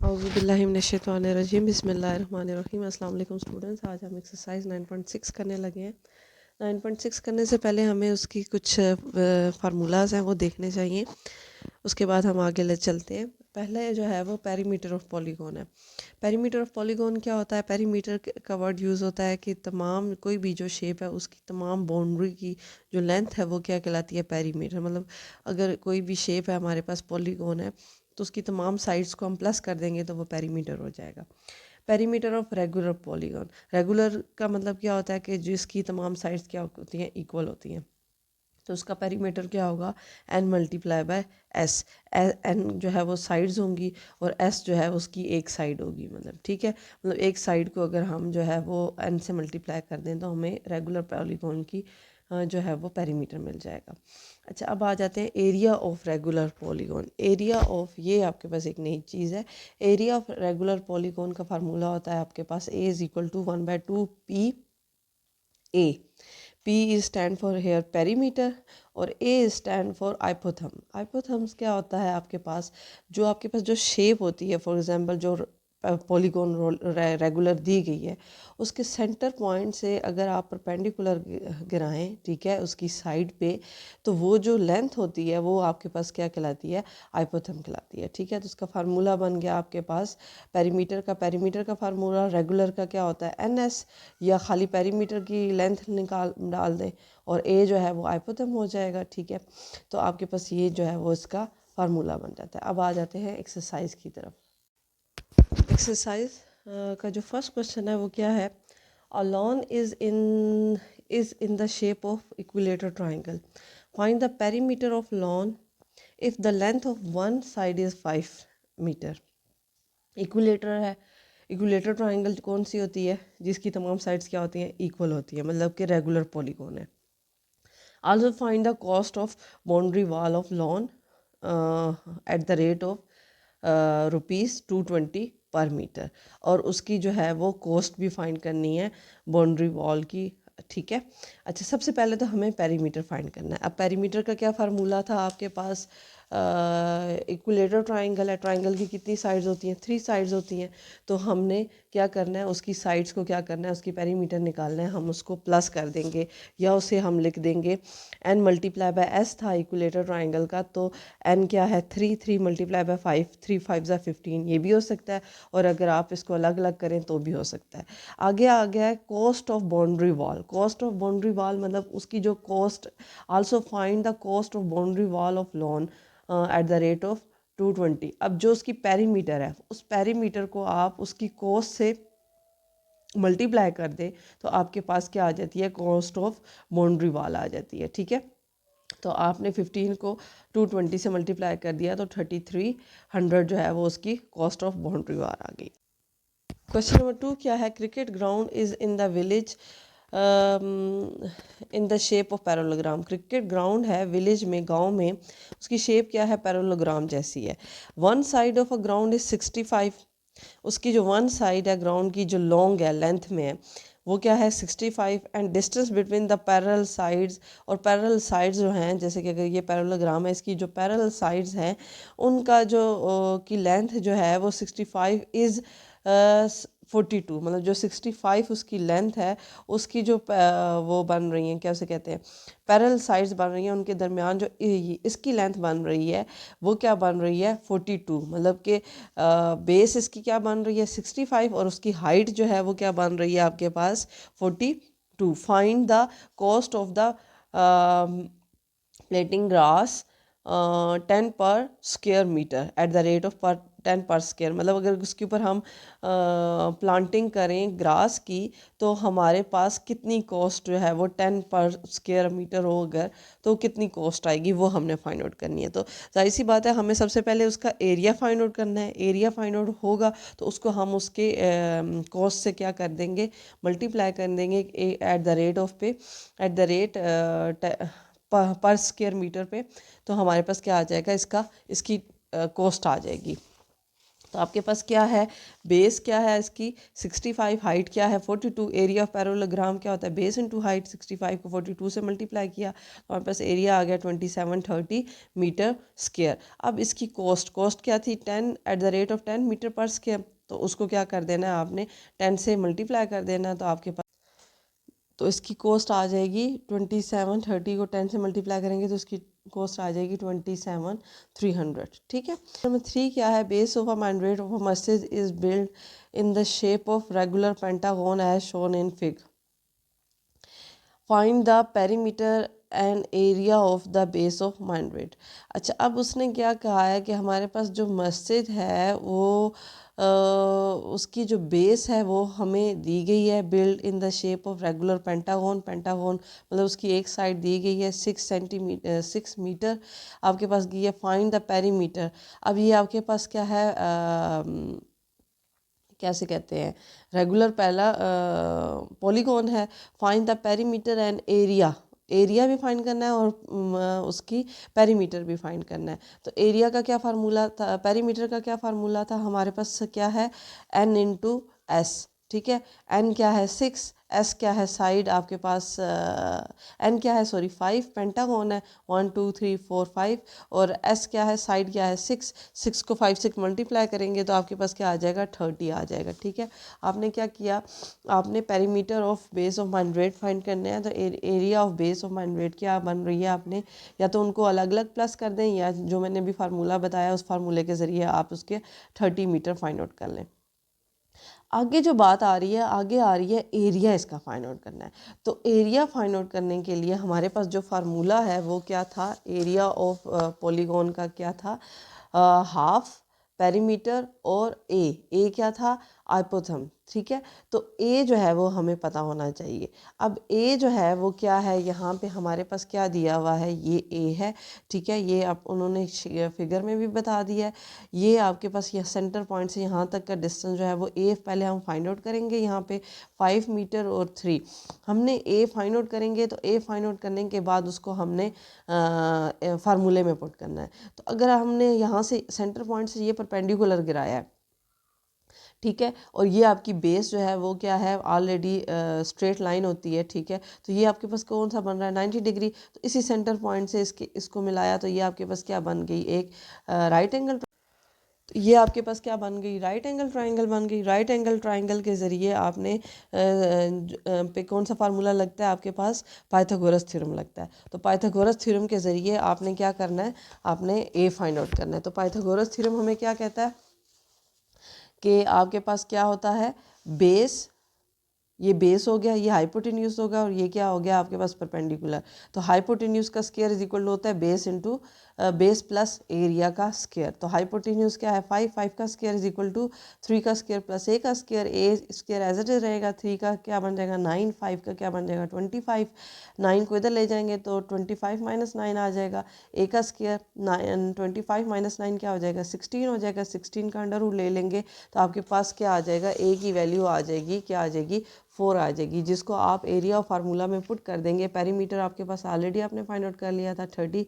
औज़ुबिल्लाहिमिनश्शैतानिर्रजीम बिस्मिल्लाहिर्रहमानिर्रहीम। अस्सलाम वालेकुम स्टूडेंट्स। आज हम एक्सरसाइज 9.6 करने लगे हैं। 9.6 करने से पहले हमें उसकी कुछ फार्मूलाज हैं वो देखने चाहिए, उसके बाद हम आगे ले चलते हैं। पहले जो है वो पेरीमीटर ऑफ पॉलीगॉन है। पेरीमीटर ऑफ पॉलीगॉन क्या होता है? पेरीमीटर का वर्ड यूज़ होता है कि तमाम कोई भी जो शेप है उसकी तमाम बाउंड्री की जो लेंथ है वो क्या कहलाती है? पेरीमीटर। मतलब अगर कोई भी शेप है हमारे पास पॉलीगॉन है तो उसकी तमाम साइड्स को हम प्लस कर देंगे तो वो पेरीमीटर हो जाएगा। Perimeter of regular polygon. Regular का मतलब क्या होता है कि जिसकी तमाम साइड्स क्या होती हैं? इक्वल होती हैं। तो उसका पेरीमीटर क्या होगा? n multiply by S. n जो है वो साइड्स होंगी और s जो है उसकी एक साइड होगी। मतलब ठीक है, मतलब एक साइड को अगर हम जो है वो n से मल्टीप्लाई कर दें तो हमें रेगुलर पॉलीगॉन की जो है वो पेरीमीटर मिल जाएगा। अच्छा, अब आ जाते हैं area of regular polygon. Area of, ये आपके पास एक नई चीज़ है। एरिया ऑफ रेगुलर पॉलीगॉन का फार्मूला होता है आपके पास a is equal to 1/2 P A. P is stand for here perimeter और A stand for आइपोथम। आइपोथम्स क्या होता है आपके पास? जो आपके पास जो शेप होती है, फॉर एग्जांपल जो पॉलीगॉन रेगुलर दी गई है, उसके सेंटर पॉइंट से अगर आप परपेंडिकुलर गिराएं, ठीक है, उसकी साइड पे, तो वो जो लेंथ होती है वो आपके पास क्या कहलाती है? आइपोथम कहलाती है। ठीक है, तो उसका फार्मूला बन गया आपके पास पेरीमीटर का। पेरीमीटर का फार्मूला रेगुलर का क्या होता है? NS, या खाली पेरीमीटर की लेंथ निकाल डाल दें और ए जो है वो आइपोथम हो जाएगा। ठीक है, तो आपके पास ये जो है वो इसका फार्मूला बन जाता है। अब आ जाते हैं एक्सरसाइज की तरफ। एक्सरसाइज का जो फर्स्ट क्वेश्चन है वो क्या है? A lawn is in the shape of equilateral triangle. Find the perimeter of lawn if the length of one side is 5 metre. Equilateral है। इक्विलेटर ट्राइंगल कौन सी होती है? जिसकी तमाम साइड्स क्या होती हैं? इक्वल होती है, मतलब कि रेगुलर पॉलीगॉन है। Also find the cost of boundary wall of lawn eight the rate of ₹220 पर मीटर। और उसकी जो है वो कॉस्ट भी फाइंड करनी है बाउंड्री वॉल की। ठीक है, अच्छा, सबसे पहले तो हमें पेरीमीटर फाइंड करना है। अब पेरीमीटर का क्या फार्मूला था आपके पास? इक्विलेटर ट्राइंगल है। ट्राइंगल की कितनी साइड्स होती हैं? 3 साइड्स होती हैं। तो हमने क्या करना है? उसकी साइड्स को क्या करना है? उसकी पेरीमीटर निकालना है। हम उसको प्लस कर देंगे या उसे हम लिख देंगे n मल्टीप्लाई बाय एस था इक्विलेटर ट्राइंगल का, तो n क्या है? 3। 3 मल्टीप्लाई बाय 5, 3 5 ज़ा 15, ये भी हो सकता है। और अगर आप इसको अलग अलग करें तो भी हो सकता है। आगे आ गया है cost of boundary wall. Cost of boundary wall मतलब उसकी जो cost. Also find the cost of boundary wall of lawn eight the rate of 220। अब जो उसकी पेरीमीटर है, उस पेरीमीटर को आप उसकी कॉस्ट से मल्टीप्लाई कर दे तो आपके पास क्या आ जाती है? कॉस्ट ऑफ बाउंड्री वॉल आ जाती है। ठीक है, तो आपने 15 को 220 से मल्टीप्लाई कर दिया तो 3300 जो है वो उसकी कॉस्ट ऑफ बाउंड्री वॉल आ गई। क्वेश्चन नंबर 2 क्या है? Cricket ground is in the village in the shape of parallelogram. Cricket ground है विलेज में, गांव में, उसकी शेप क्या है? पैरेललोग्राम जैसी है। One side of a ground is 65। उसकी जो वन साइड है ग्राउंड की, जो लॉन्ग है, लेंथ में है, वो क्या है? 65। And distance between the parallel sides, और पैरेलल साइड्स जो हैं, जैसे कि अगर ये पैरेललोग्राम है, इसकी जो पैरेलल साइड्स हैं उनका जो की लेंथ जो है वो 65 इज़ 42। मतलब जो 65 उसकी लेंथ है, उसकी जो वो बन रही हैं, क्या उसे कहते हैं, पैरेलल साइड्स बन रही हैं, उनके दरमियान जो इसकी लेंथ बन रही है वो क्या बन रही है? 42। मतलब कि बेस इसकी क्या बन रही है? 65, और उसकी हाइट जो है वो क्या बन रही है आपके पास? 42। Find the cost of the planting grass 10 per square metre at the rate of per 10 per square. मतलब अगर उसके ऊपर हम प्लांटिंग करें ग्रास की तो हमारे पास कितनी कॉस्ट जो है वो 10 पर स्क्वेयर मीटर हो, अगर तो कितनी कॉस्ट आएगी वो हमने फाइंड आउट करनी है। तो जाहिर सी बात है हमें सबसे पहले उसका एरिया फाइंड आउट करना है। एरिया फाइंड आउट होगा तो उसको हम उसके कॉस्ट से क्या कर देंगे? मल्टीप्लाई कर देंगे एट द रेट ऑफ पे, एट द रेट पर स्क्वेयर मीटर पे। तो हमारे पास क्या आ जाएगा? इसकी कॉस्ट आ जाएगी। तो आपके पास क्या है, बेस क्या है इसकी 65, हाइट क्या है 42, एरिया ऑफ पैरेललोग्राम क्या होता है, बेस इनटू हाइट, 65 को 42 से मल्टीप्लाई किया तो हमारे पास एरिया आ गया 2730 मीटर स्क्वायर। अब इसकी कॉस्ट क्या थी 10 at the rate of 10 metre per square, तो उसको क्या कर देना है आपने 10 से मल्टीप्लाई कर देना है, तो आपके पास तो इसकी कॉस्ट आ जाएगी 2730 को 10 से मल्टीप्लाई करेंगे तो इसकी कॉस्ट आ जाएगी 27,300। ठीक है। नंबर 3 क्या है, base of a minaret of a मस्जिद is build in the shape of regular pentagon as shown in fig, find the perimeter and area of the base of minaret. अच्छा, अब उसने क्या कहा है कि हमारे पास जो मस्जिद है वो उसकी जो बेस है वो हमें दी गई है build in the shape of regular pentagon, pentagon मतलब उसकी एक साइड दी गई है 6 मीटर आपके पास दी है। फाइंड द पेरीमीटर, अब ये आपके पास क्या है कैसे कहते हैं, रेगुलर पहला पॉलीगॉन है। Find the perimeter and area, area भी फाइंड करना है और उसकी पेरीमीटर भी फाइंड करना है। तो एरिया का क्या फार्मूला था, पेरीमीटर का क्या फार्मूला था, हमारे पास क्या है n इंटू एस। ठीक है, n क्या है 6, s क्या है साइड आपके पास n क्या है सॉरी 5, पेंटागन है 1 2 3 4 5 और s क्या है साइड क्या है 6, 6 को 5 से मल्टीप्लाई करेंगे तो आपके पास क्या आ जाएगा 30 आ जाएगा। ठीक है, आपने क्या किया, आपने perimeter of base of minaret find करने हैं, तो area of base of minaret क्या बन रही है, आपने या तो उनको अलग अलग प्लस कर दें या जो मैंने अभी फार्मूला बताया उस फार्मूले के ज़रिए आप उसके 30 मीटर फाइंड आउट कर लें। आगे जो बात आ रही है, आगे आ रही है एरिया इसका फाइंड आउट करना है। तो एरिया फाइंड आउट करने के लिए हमारे पास जो फार्मूला है वो क्या था, एरिया ऑफ पॉलीगॉन का क्या था, हाफ पेरीमीटर और ए क्या था आइपोथम। ठीक है, तो ए जो है वो हमें पता होना चाहिए। अब ए जो है वो क्या है, यहाँ पे हमारे पास क्या दिया हुआ है, ये ए है। ठीक है, ये आप उन्होंने फिगर में भी बता दिया है। ये आपके पास ये सेंटर पॉइंट से यहाँ तक का डिस्टेंस जो है वो ए पहले हम फाइंड आउट करेंगे। यहाँ पे 5 मीटर और 3 हमने ए फाइंड आउट करेंगे, तो ए फाइंड आउट करने के बाद उसको हमने फार्मूले में पुट करना है। तो अगर हमने यहाँ से सेंटर पॉइंट से ये परपेंडिकुलर गिराया है, ठीक है, और ये आपकी बेस जो है वो क्या है ऑलरेडी स्ट्रेट लाइन होती है। ठीक है, तो ये आपके पास कौन सा बन रहा है 90 डिग्री, तो इसी सेंटर पॉइंट से इसको मिलाया तो ये आपके पास क्या बन गई, एक राइट एंगल। तो ये आपके पास क्या बन गई, राइट एंगल ट्राइंगल बन गई। राइट एंगल ट्राइंगल के ज़रिए आपने पे कौन सा फार्मूला लगता है आपके पास, पाइथागोरस थ्योरम लगता है। तो पाइथागोरस थ्योरम के ज़रिए आपने क्या करना है, आपने ए फाइंड आउट करना है। तो पाइथागोरस थ्योरम हमें क्या कहता है कि आपके पास क्या होता है, बेस, ये बेस हो गया, ये हाइपोटेन्यूज होगा और ये क्या हो गया आपके पास परपेंडिकुलर। तो हाइपोटेन्यूज का स्क्वायर इज इक्वल टू होता है base into base plus area का स्क्वायर। तो हाइपोटेन्यूज क्या है 5 का स्क्वायर इज इक्वल टू 3 का स्क्वायर प्लस ए का square, A square as it is रहेगा, 3 का क्या बन जाएगा 9, 5 का क्या बन जाएगा 25, 9 को इधर ले जाएंगे तो 25 माइनस 9 आ जाएगा, ए का स्क्वायर 25 माइनस 9 क्या हो जाएगा 16 हो जाएगा, 16 का अंडर रूट ले लेंगे तो आपके पास क्या आ जाएगा, ए की वैल्यू आ जाएगी, क्या आ जाएगी 4 आ जाएगी, जिसको आप एरिया और फार्मूला में पुट कर देंगे। पेरीमीटर आपके पास ऑलरेडी आपने फाइंड आउट कर लिया था 30,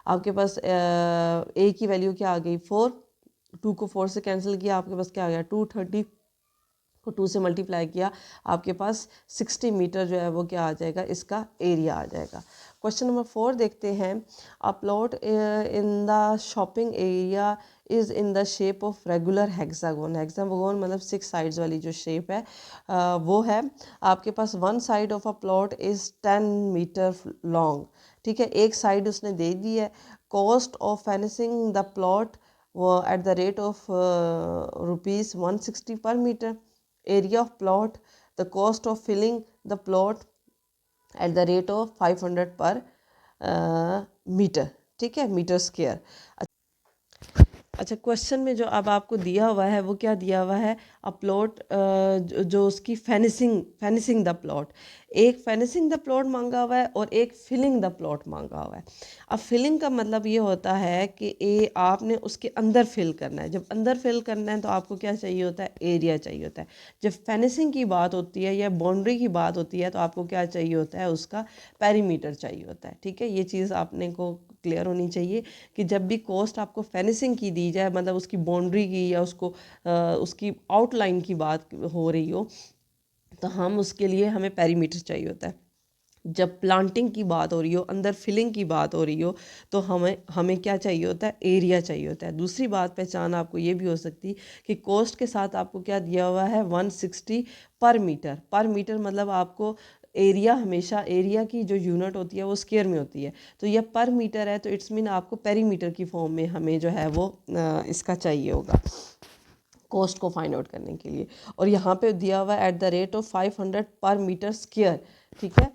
आपके पास ए की वैल्यू क्या आ गई 4, 2 को 4 से कैंसिल किया आपके पास क्या आ गया 230 को 2 से मल्टीप्लाई किया आपके पास 60 मीटर जो है वो क्या आ जाएगा, इसका एरिया आ जाएगा। क्वेश्चन नंबर 4 देखते हैं, a plot in the shopping area is in the shape of regular hexagon. Hexagon मतलब 6 साइड्स वाली जो शेप है वो है आपके पास। One side of a plot is 10 metre long. ठीक है, एक साइड उसने दे दी है। Cost of finishing the plot at the rate of ₹160 per metre. Area of plot, the cost of filling the plot at the rate of 500 per metre. ठीक है, metre square. अच्छा, क्वेश्चन में जो अब आपको दिया हुआ है वो क्या दिया हुआ है, अ प्लॉट जो उसकी फिनिशिंग द प्लॉट, एक फिनिशिंग द प्लॉट मांगा हुआ है और एक फिलिंग द प्लॉट मांगा हुआ है। अब फिलिंग का मतलब ये होता है कि आपने उसके अंदर फिल करना है। जब अंदर फिल करना है तो आपको क्या चाहिए होता है, एरिया चाहिए होता है। जब फिनिशिंग की बात होती है या बाउंड्री की बात होती है तो आपको क्या चाहिए होता है, उसका पेरीमीटर चाहिए होता है। ठीक है, ये चीज़ आपने को क्लियर होनी चाहिए कि जब भी कॉस्ट आपको फिनिशिंग की दी जाए, मतलब उसकी बाउंड्री की या उसकी आउटलाइन की बात हो रही हो, तो हम उसके लिए हमें पेरीमीटर चाहिए होता है। जब प्लांटिंग की बात हो रही हो, अंदर फिलिंग की बात हो रही हो, तो हमें हमें क्या चाहिए होता है, एरिया चाहिए होता है। दूसरी बात पहचान आपको ये भी हो सकती कि कॉस्ट के साथ आपको क्या दिया हुआ है, 160 पर मीटर। पर मीटर मतलब आपको एरिया, हमेशा एरिया की जो यूनिट होती है वो स्क्वायर में होती है, तो यह पर मीटर है, तो इट्स मीन आपको पेरीमीटर की फॉर्म में हमें जो है वो इसका चाहिए होगा कॉस्ट को फाइंड आउट करने के लिए। और यहाँ पे दिया हुआ है eight the rate of 500 per metre square. ठीक है,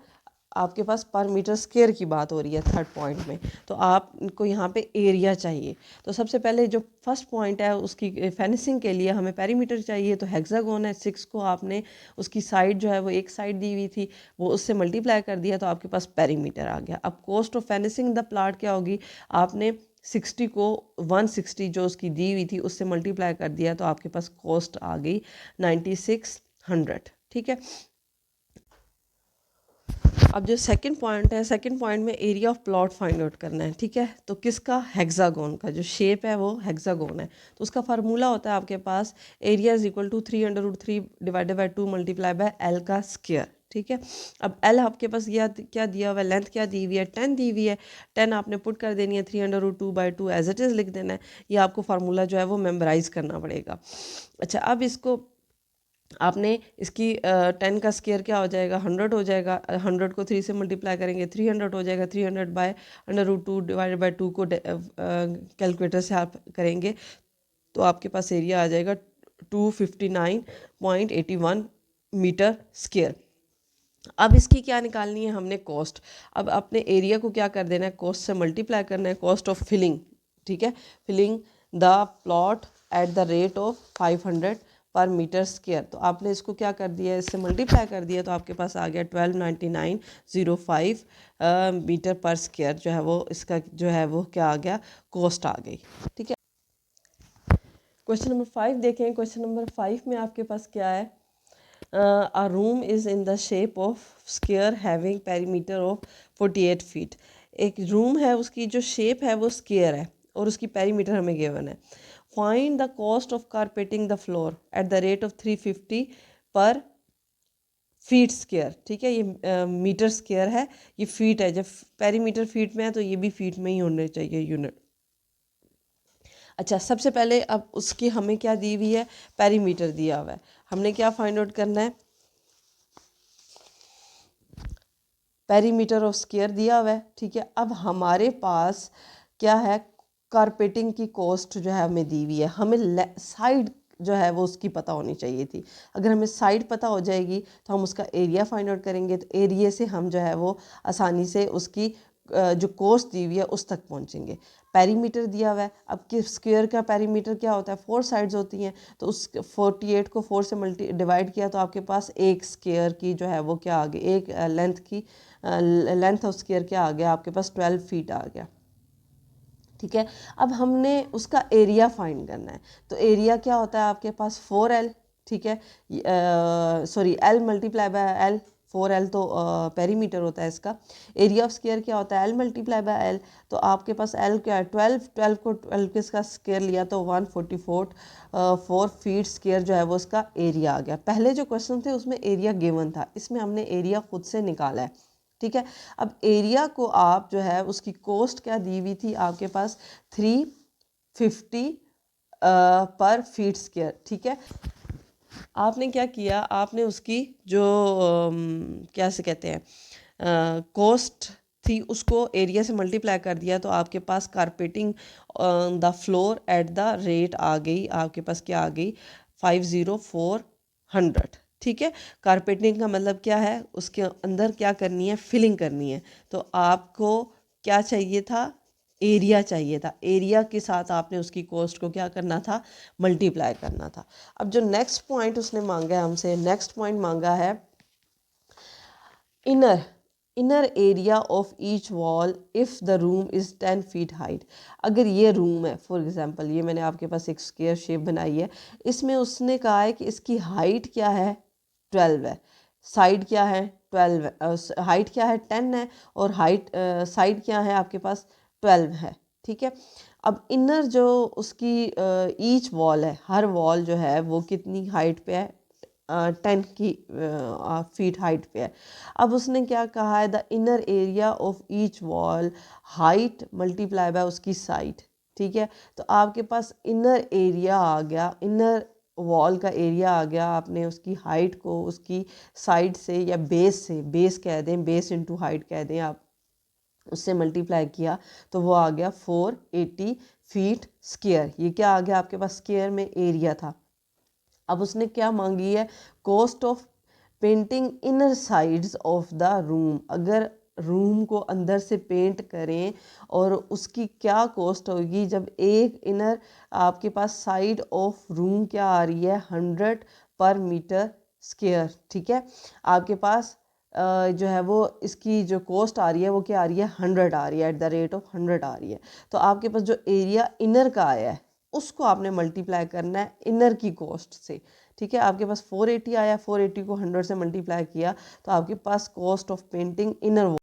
आपके पास पर मीटर स्क्वायर की बात हो रही है थर्ड पॉइंट में, तो आपको यहाँ पे एरिया चाहिए। तो सबसे पहले जो फर्स्ट पॉइंट है उसकी फेंसिंग के लिए हमें पेरीमीटर चाहिए, तो हेक्सागोन है, 6 को आपने उसकी साइड जो है वो एक साइड दी हुई थी, वो उससे मल्टीप्लाई कर दिया तो आपके पास पेरीमीटर आ गया। अब cost of fencing the plot क्या होगी, आपने 60 को 160 जो उसकी दी हुई थी उससे मल्टीप्लाई कर दिया तो आपके पास कॉस्ट आ गई 9600। ठीक है, अब जो सेकंड पॉइंट है, सेकंड पॉइंट में area of plot find out करना है। ठीक है, तो किसका, हेक्सागोन का जो शेप है वो हेक्सागोन है, तो उसका फार्मूला होता है आपके पास area is equal to 3√3 divided by 2 multiply by L का स्क्वायर। ठीक है, अब एल आपके पास क्या दिया हुआ है, लेंथ क्या दी हुई है, 10 दी हुई है। 10 आपने पुट कर देनी है, 3√2/2 एज इट इज़ लिख देना है। ये आपको फार्मूला जो है वो मेमोराइज करना पड़ेगा। अच्छा, अब इसको आपने इसकी 10 का स्क्वायर क्या हो जाएगा, 100 हो जाएगा। 100 को 3 से मल्टीप्लाई करेंगे 300 हो जाएगा। 300/√2 डिवाइडेड बाई 2 को कैलकुलेटर से आप करेंगे तो आपके पास एरिया आ जाएगा 259.81 मीटर स्क्वायर। अब इसकी क्या निकालनी है हमने, कॉस्ट। अब अपने एरिया को क्या कर देना है, कॉस्ट से मल्टीप्लाई करना है, कॉस्ट ऑफ फिलिंग। ठीक है, filling the plot at the rate of 500 per metre square, तो आपने इसको क्या कर दिया, इससे मल्टीप्लाई कर दिया तो आपके पास आ गया 1299.05 मीटर पर स्क्वायर, जो है वो इसका जो है वो क्या आ गया, कॉस्ट आ गई। ठीक है, क्वेश्चन नंबर 5 देखें। क्वेश्चन नंबर 5 में आपके पास क्या है, a room is in the shape of square having perimeter of 48 feet। एक रूम है, उसकी जो शेप है वो स्क्वायर है और उसकी पेरीमीटर हमें गिवन है। Find the cost of carpeting the floor at the rate of 350 पर फीट स्क्वायर। ठीक है, ये मीटर स्क्वायर है, ये फीट है। जब पेरीमीटर फीट में है तो ये भी फीट में ही होने चाहिए यूनिट। अच्छा, सबसे पहले अब उसकी हमें क्या दी हुई है, पेरीमीटर दिया हुआ है, हमने क्या फाइंड आउट करना है, पेरीमीटर ऑफ स्क्वायर दिया हुआ है। ठीक है, अब हमारे पास क्या है, कारपेटिंग की कॉस्ट जो है हमें दी हुई है, हमें साइड जो है वो उसकी पता होनी चाहिए थी। अगर हमें साइड पता हो जाएगी तो हम उसका एरिया फाइंड आउट करेंगे, तो एरिया से हम जो है वो आसानी से उसकी जो कॉस्ट दी हुई है उस तक पहुंचेंगे। पेरीमीटर दिया हुआ है, अब कि स्क्वायर का पेरीमीटर क्या होता है, 4 साइड्स होती हैं, तो उस 48 को 4 से डिवाइड किया तो आपके पास एक स्क्वायर की जो है वो क्या आ गई, एक लेंथ की लेंथ ऑफ स्क्वायर क्या आ गया आपके पास, 12 फीट आ गया। ठीक है, अब हमने उसका एरिया फाइंड करना है, तो एरिया क्या होता है आपके पास 4L। ठीक है, sorry L multiply by L, 4L तो पेरीमीटर होता है इसका। एरिया ऑफ स्क्वायर क्या होता है, L मल्टीप्लाई बाय L, तो आपके पास L क्या है 12, 12 को 12 के इसका स्क्वायर लिया तो 144 4 फीट स्क्वायर जो है वो इसका एरिया आ गया। पहले जो क्वेश्चन थे उसमें एरिया गिवन था, इसमें हमने एरिया खुद से निकाला है। ठीक है, अब एरिया को आप जो है उसकी कॉस्ट क्या दी हुई थी आपके पास, 350 पर फीट स्क्वायर। ठीक है, आपने क्या किया, आपने उसकी जो क्या से कहते हैं कॉस्ट थी उसको एरिया से मल्टीप्लाई कर दिया तो आपके पास carpeting the floor at the rate आ गई, आपके पास क्या आ गई, 50400। ठीक है, कारपेटिंग का मतलब क्या है, उसके अंदर क्या करनी है, फिलिंग करनी है, तो आपको क्या चाहिए था, एरिया चाहिए था। एरिया के साथ आपने उसकी कॉस्ट को क्या करना था, मल्टीप्लाई करना था। अब जो नेक्स्ट पॉइंट उसने मांगा है हमसे, नेक्स्ट पॉइंट मांगा है inner area of each wall if the room is 10 feet height. अगर ये रूम है, फॉर एग्जांपल ये मैंने आपके पास एक स्क्वायर शेप बनाई है, इसमें उसने कहा है कि इसकी हाइट क्या है 12 है, साइड क्या है 12, हाइट क्या है 10 है, और हाइट साइड क्या है आपके पास 12 है। ठीक है, अब इनर जो उसकी ईच वॉल है, हर वॉल जो है वो कितनी हाइट पे है, 10 की फीट हाइट पे है। अब उसने क्या कहा है, the inner area of each wall height multiply by उसकी साइड। ठीक है, तो आपके पास इनर एरिया आ गया, इनर वॉल का एरिया आ गया, आपने उसकी हाइट को उसकी साइड से या बेस से, बेस कह दें, बेस इंटू हाइट कह दें आप, उससे मल्टीप्लाई किया तो वो आ गया 480 फीट स्क्वायर। ये क्या आ गया आपके पास, स्क्वायर में एरिया था। अब उसने क्या मांगी है, cost of painting inner sides of the room. अगर रूम को अंदर से पेंट करें और उसकी क्या कॉस्ट होगी, जब एक इनर आपके पास साइड ऑफ रूम क्या आ रही है 100 पर मीटर स्क्वायर। ठीक है, आपके पास जो है वो इसकी जो कॉस्ट आ रही है वो क्या आ रही है 100 आ रही है, एट द रेट ऑफ 100 आ रही है। तो आपके पास जो एरिया इनर का आया है उसको आपने मल्टीप्लाई करना है इनर की कॉस्ट से। ठीक है, आपके पास 480 आया, 480 को 100 से मल्टीप्लाई किया तो आपके पास cost of painting inner wall,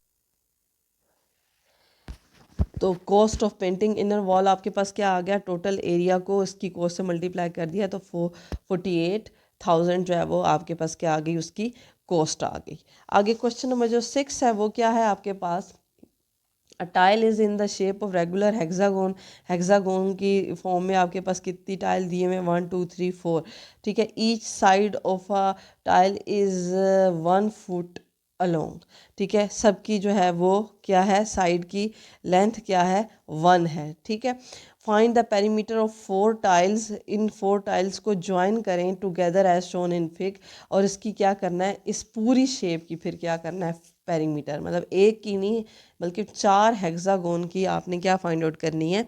तो cost of painting inner wall आपके पास क्या आ गया, टोटल एरिया को इसकी कॉस्ट से मल्टीप्लाई कर दिया तो 48,000 जो है वो आपके पास क्या आ गई, उसकी कॉस्ट आ गई। आगे क्वेश्चन नंबर जो 6 है वो क्या है आपके पास, a tile is in the shape of regular hexagon. Hexagon की फॉर्म में आपके पास कितनी टाइल दिए हुए हैं, 1 2 3 4। ठीक है, each side of a tile is 1 foot along. ठीक है, सबकी जो है वो क्या है, साइड की लेंथ क्या है 1 है। ठीक है, find the perimeter of 4 tiles. इन 4 टाइल्स को ज्वाइन करें together as shown in fig. और इसकी क्या करना है, इस पूरी शेप की फिर क्या करना है पेरीमीटर, मतलब एक की नहीं बल्कि 4 हेक्सागोन की आपने क्या फाइंड आउट करनी है,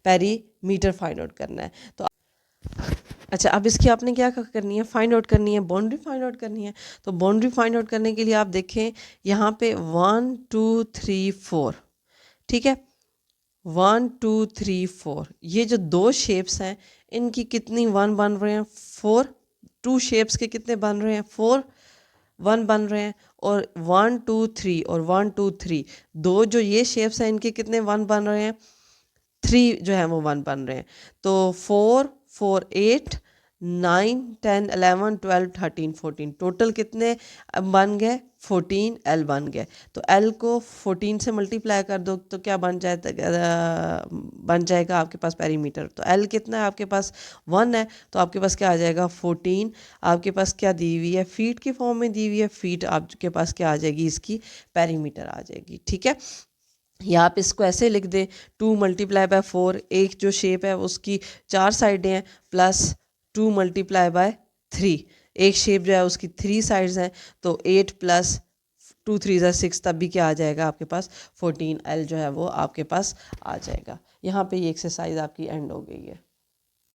पेरीमीटर फाइंड आउट करना है। तो अच्छा, अब इसकी आपने क्या करनी है, फाइंड आउट करनी है, बाउंड्री फाइंड आउट करनी है। तो बाउंड्री फाइंड आउट करने के लिए आप देखें यहाँ पे 1 2 3 4। ठीक है, 1 2 3 4, ये जो दो शेप्स हैं इनकी कितनी 1 बन रहे हैं 4, 2 शेप्स के कितने बन रहे हैं 4 1 बन रहे हैं, और 1 2 3 और 1 2 3, दो जो ये शेप्स हैं इनके कितने 1 बन रहे हैं, 3 जो है वो 1 बन रहे हैं। तो 4 4 8 9 10 11 12 13 14, टोटल कितने बन गए 14 एल बन गए। तो एल को 14 से मल्टीप्लाई कर दो तो क्या बन जाएगा आपके पास पेरीमीटर। तो एल कितना है आपके पास 1 है, तो आपके पास क्या आ जाएगा 14। आपके पास क्या दी हुई है, फीट की फॉर्म में दी हुई है, फीट आपके पास क्या आ जाएगी, इसकी पेरीमीटर आ जाएगी। ठीक है, या आप इसको ऐसे लिख दें 2 मल्टीप्लाई बाय 4, एक जो शेप है उसकी 4 साइडें हैं, प्लस 2 मल्टीप्लाई बाय 3, एक शेप जो है उसकी 3 साइड्स हैं, तो 8 प्लस 2 3 6, तब भी क्या आ जाएगा आपके पास 14 एल जो है वो आपके पास आ जाएगा। यहाँ पे ये एक्सरसाइज आपकी एंड हो गई है।